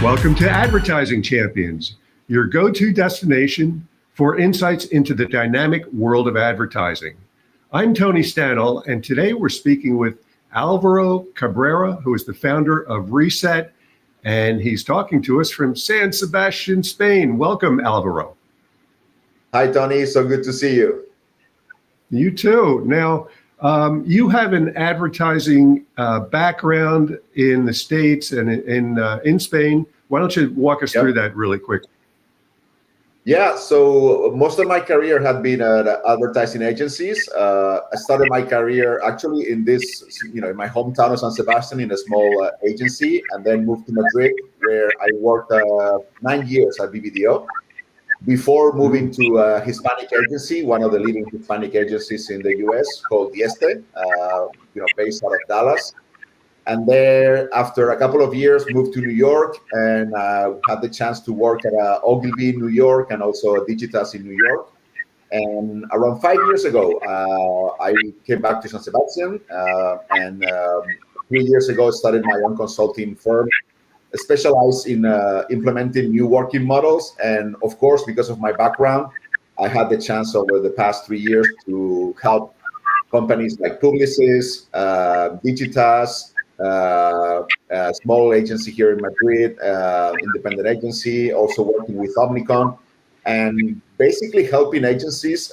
Welcome to Advertising Champions, your go-to destination for insights into the dynamic world of advertising. I'm Tony Stanol, and today we're speaking with Alvaro Cabrera, who is the founder of re.set, and he's talking to us from San Sebastian, Spain. Welcome, Alvaro. Hi, Tony. So good to see you. You too. Now, you have an advertising background in the States and in Spain. Why don't you walk us through that really quick? Yeah, so most of my career had been at advertising agencies. I started my career actually in in my hometown of San Sebastian in a small agency, and then moved to Madrid, where I worked 9 years at BBDO before moving to a Hispanic agency, one of the leading Hispanic agencies in the US called re.set, based out of Dallas. And there, after a couple of years, moved to New York and had the chance to work at Ogilvy in New York and also at Digitas in New York. And around 5 years ago, I came back to San Sebastian, and 3 years ago, started my own consulting firm, specialized in implementing new working models. And of course, because of my background, I had the chance over the past 3 years to help companies like Publicis, Digitas, a small agency here in Madrid, independent agency, also working with Omnicom, and basically helping agencies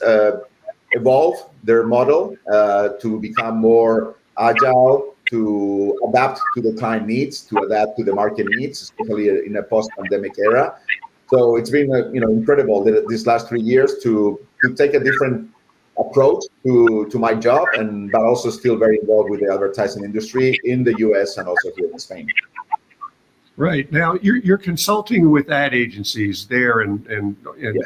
evolve their model to become more agile, to adapt to the time needs, to adapt to the market needs, especially in a post-pandemic era. So it's been incredible these last 3 years to take a different approach to my job, but also still very involved with the advertising industry in the US and also here in Spain. Right. Now, you're consulting with ad agencies there and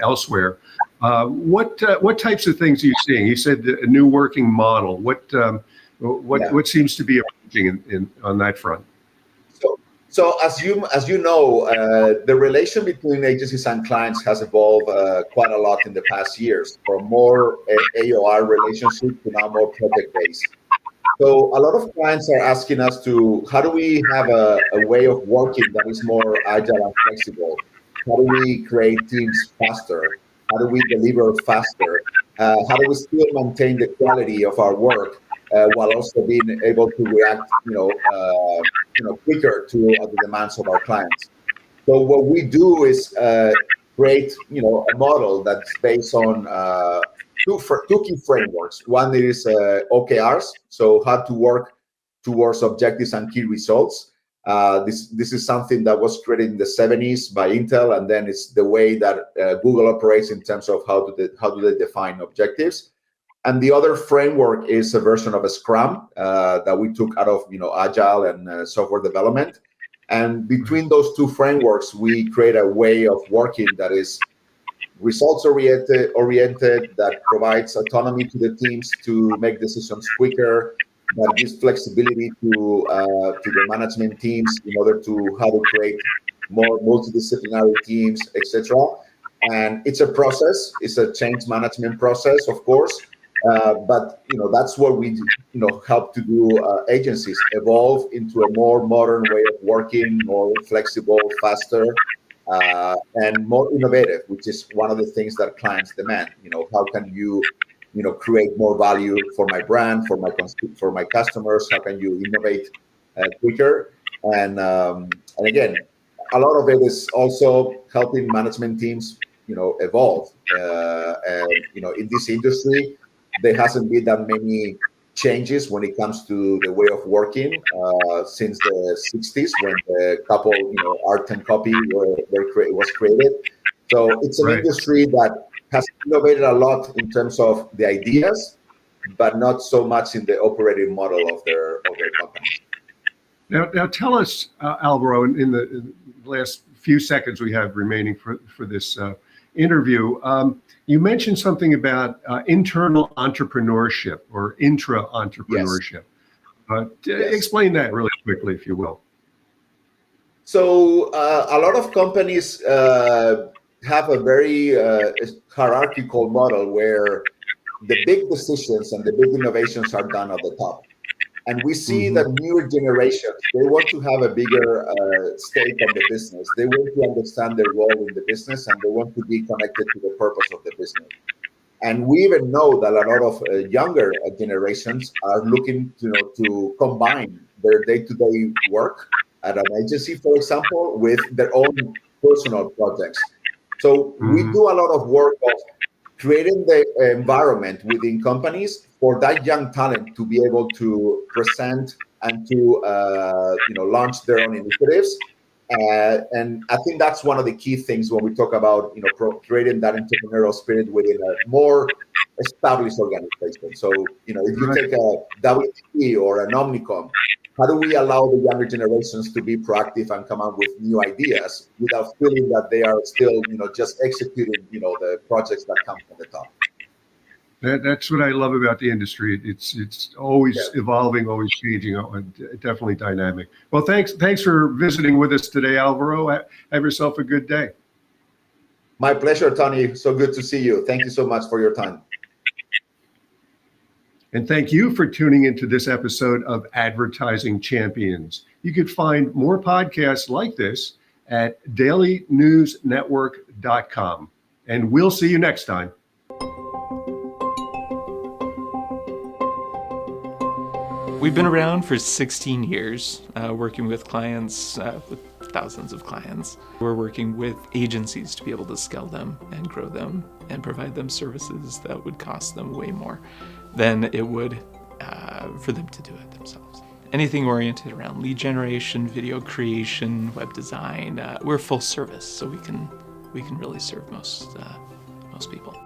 elsewhere. What types of things are you seeing? You said a new working model. What seems to be emerging on that front? So as you know, the relation between agencies and clients has evolved quite a lot in the past years, from more AOR relationship to now more project-based. So a lot of clients are asking us how do we have a way of working that is more agile and flexible? How do we create teams faster? How do we deliver faster? How do we still maintain the quality of our work while also being able to react, quicker to the demands of our clients? So what we do is create, a model that's based on two key frameworks. One is OKRs, so how to work towards objectives and key results. This is something that was created in the 70s by Intel, and then it's the way that Google operates in terms of how do they define objectives. And the other framework is a version of a Scrum that we took out of Agile and software development. And between those two frameworks, we create a way of working that is results oriented, that provides autonomy to the teams to make decisions quicker, that gives flexibility to the management teams in order to how to create more multidisciplinary teams, etc. And it's a process. It's a change management process, of course. But that's what we help to do. Agencies evolve into a more modern way of working, more flexible, faster, and more innovative, which is one of the things that clients demand. How can you create more value for my brand, for my customers? How can you innovate quicker? And again, a lot of it is also helping management teams evolve. In this industry, there hasn't been that many changes when it comes to the way of working since the 60s, when the couple, art and copy was created. So it's an industry that has innovated a lot in terms of the ideas, but not so much in the operating model of their companies. Now tell us, Alvaro, in the last few seconds we have remaining for this interview, you mentioned something about internal entrepreneurship or intra-entrepreneurship. Yes. Explain that really quickly, if you will. So a lot of companies have a very hierarchical model where the big decisions and the big innovations are done at the top. And we see that newer generations, they want to have a bigger stake on the business. They want to understand their role in the business, and they want to be connected to the purpose of the business. And we even know that a lot of younger generations are looking to combine their day-to-day work at an agency, for example, with their own personal projects. So we do a lot of work of creating the environment within companies for that young talent to be able to present and to launch their own initiatives. And I think that's one of the key things when we talk about creating that entrepreneurial spirit within a more established organization. So if you take a WTP or an Omnicom, how do we allow the younger generations to be proactive and come up with new ideas without feeling that they are still just executing the projects that come from the top? That's what I love about the industry. It's always evolving, always changing, definitely dynamic. Well, thanks for visiting with us today, Alvaro. Have yourself a good day. My pleasure, Tony. So good to see you. Thank you so much for your time. And thank you for tuning into this episode of Advertising Champions. You can find more podcasts like this at dailynewsnetwork.com. And we'll see you next time. We've been around for 16 years, working with clients, with thousands of clients. We're working with agencies to be able to scale them and grow them and provide them services that would cost them way more than it would for them to do it themselves. Anything oriented around lead generation, video creation, web design, we're full service, so we can really serve most people.